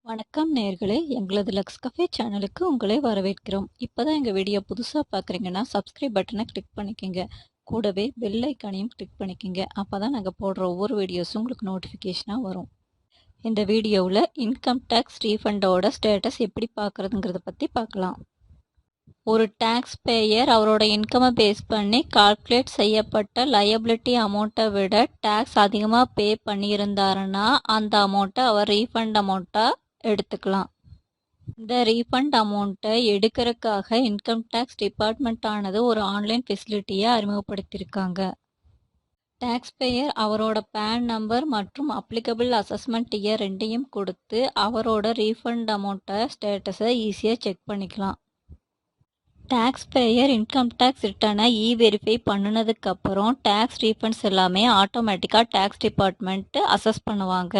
வணக்கம் நேயர்களே, எங்களது லக்ஸ் கஃபே சேனலுக்கு உங்களை வரவேற்கிறோம். இப்போதான் எங்கள் வீடியோ புதுசாக பார்க்குறீங்கன்னா சப்ஸ்கிரைப் பட்டனை கிளிக் பண்ணிக்கோங்க. கூடவே பெல் ஐக்கானையும் கிளிக் பண்ணிக்கோங்க. அப்போ தான் நாங்கள் போடுற ஒவ்வொரு வீடியோஸும் உங்களுக்கு நோட்டிஃபிகேஷனாக வரும். இந்த வீடியோவில் இன்கம் டேக்ஸ் ரீஃபண்டோட ஸ்டேட்டஸ் எப்படி பார்க்குறதுங்கிறத பற்றி பார்க்கலாம். ஒரு டேக்ஸ் பேயர் அவரோட இன்கமை பேஸ் பண்ணி கால்குலேட் செய்யப்பட்ட லயபிலிட்டி அமௌண்ட்டை விட டேக்ஸ் அதிகமாக பே பண்ணியிருந்தாருன்னா அந்த அமௌண்ட்டை அவர் ரீஃபண்ட் அமௌண்ட்டாக எடுத்துக்கலாம். இந்த ரீஃபண்ட் அமௌண்ட்டை எடுக்கிறதுக்காக இன்கம் டேக்ஸ் டிபார்ட்மெண்ட் ஆனது ஒரு ஆன்லைன் ஃபெசிலிட்டியை அறிமுகப்படுத்தியிருக்காங்க. டேக்ஸ் பேயர் அவரோட பேன் நம்பர் மற்றும் அப்ளிகபிள் அசஸ்மெண்ட் இயர் ரெண்டையும் கொடுத்து அவரோட ரீஃபண்ட் அமௌண்ட்டை ஸ்டேட்டஸை ஈஸியாக செக் பண்ணிக்கலாம். டேக்ஸ் பேயர் இன்கம் டேக்ஸ் ரிட்டர்னை வெரிஃபை பண்ணினதுக்கப்புறம் டேக்ஸ் ரீஃபண்ட்ஸ் எல்லாமே ஆட்டோமேட்டிக்காக டேக்ஸ் டிபார்ட்மெண்ட்டு அசஸ் பண்ணுவாங்க.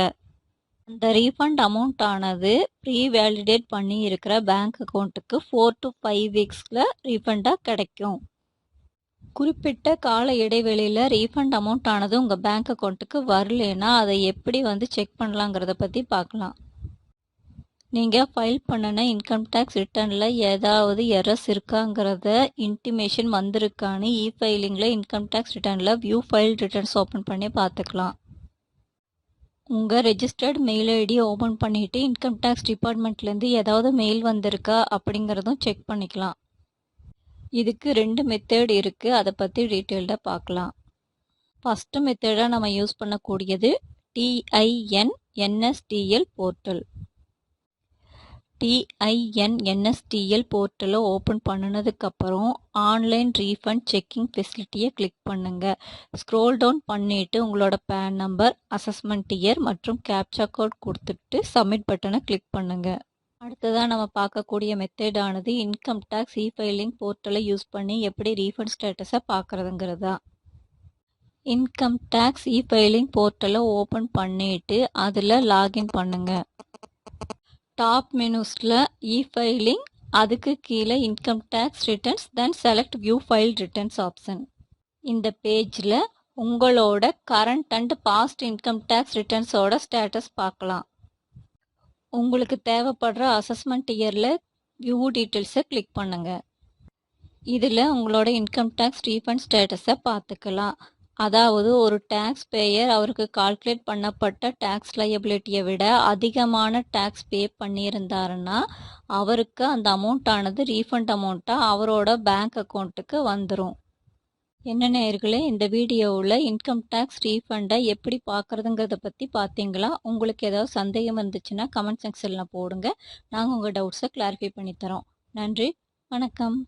அந்த ரீஃபண்ட் அமௌண்ட் ஆனது ப்ரீ வேலிடேட் பண்ணி இருக்கிற பேங்க் அக்கௌண்ட்டுக்கு 4 to 5 வீக்ஸில் ரீஃபண்டாக கிடைக்கும். குறிப்பிட்ட கால இடைவெளியில் ரீஃபண்ட் அமௌண்ட் ஆனது உங்கள் பேங்க் அக்கௌண்ட்டுக்கு வரலன்னா அதை எப்படி செக் பண்ணலாங்கிறத பற்றி பார்க்கலாம். நீங்கள் ஃபைல் பண்ணின இன்கம் டேக்ஸ் ரிட்டர்னில் ஏதாவது எரர்ஸ் இருக்காங்கிறத இன்டிமேஷன் வந்திருக்கான்னு ஃபைலிங்கில் இன்கம் டேக்ஸ் ரிட்டர்னில் வியூ ஃபைல் ரிட்டர்ன்ஸ் ஓப்பன் பண்ணி பார்த்துக்கலாம். உங்கள் ரெஜிஸ்டர்ட் மெயில் ஐடி ஓப்பன் பண்ணிவிட்டு இன்கம் டேக்ஸ் டிபார்ட்மெண்ட்லேருந்து ஏதாவது மெயில் வந்திருக்கா அப்படிங்கிறதும் செக் பண்ணிக்கலாம். இதுக்கு 2 மெத்தட் இருக்குது, அதை பற்றி டீட்டெயில்டாக பார்க்கலாம். ஃபஸ்ட்டு மெத்தடாக நம்ம யூஸ் பண்ணக்கூடியது டிஐஎன்என்எஸ்டிஎல் போர்ட்டல். டிஐஎன்என்எஸ்டிஎல் போர்ட்டலை ஓப்பன் பண்ணினதுக்கப்புறம் ஆன்லைன் ரீஃபண்ட் செக்கிங் ஃபெசிலிட்டியை கிளிக் பண்ணுங்கள். ஸ்க்ரோல் டவுன் பண்ணிவிட்டு உங்களோட பேன் நம்பர், அசஸ்மெண்ட் இயர் மற்றும் கேப்சா கோட் கொடுத்துட்டு சப்மிட் பட்டனை கிளிக் பண்ணுங்கள். அடுத்ததாக நம்ம பார்க்கக்கூடிய மெத்தடானது இன்கம் டேக்ஸ் ஃபைலிங் போர்ட்டலை யூஸ் பண்ணி எப்படி ரீஃபண்ட் ஸ்டேட்டஸை பார்க்குறதுங்கிறது தான். இன்கம் டேக்ஸ் ஃபைலிங் போர்ட்டலை ஓப்பன் பண்ணிவிட்டு அதில் லாகின் பண்ணுங்கள். டாப் மெனுஸில் ஃபைலிங், அதுக்கு கீழே income tax returns, then select view file returns option. இந்த பேஜில் உங்களோட current and past income tax ரிட்டர்ன்ஸோட ஸ்டேட்டஸ் பார்க்கலாம். உங்களுக்கு தேவைப்படுற அசஸ்மெண்ட் இயரில் வியூ டீட்டெயில்ஸை கிளிக் பண்ணுங்கள். இதில் உங்களோட இன்கம் டேக்ஸ் ரீஃபண்ட் ஸ்டேட்டஸை பார்த்துக்கலாம். அதாவது ஒரு டேக்ஸ் பேயர் அவருக்கு கால்குலேட் பண்ணப்பட்ட டேக்ஸ் லயபிலிட்டியை விட அதிகமான டேக்ஸ் பே பண்ணியிருந்தாருன்னா அவருக்கு அந்த அமௌண்ட் ஆனது ரீஃபண்ட் அமௌண்ட்டாக அவரோட பேங்க் அக்கௌண்ட்டுக்கு வந்துடும். என்ன நேயர்களே, இந்த வீடியோவில் இன்கம் டேக்ஸ் ரீஃபண்டை எப்படி பார்க்குறதுங்கிறத பற்றி பார்த்தீங்களா? உங்களுக்கு ஏதாவது சந்தேகம் இருந்துச்சுன்னா கமெண்ட் செக்ஷனில் போடுங்க. நாங்கள் உங்கள் டவுட்ஸை கிளாரிஃபை பண்ணித்தரோம். நன்றி, வணக்கம்.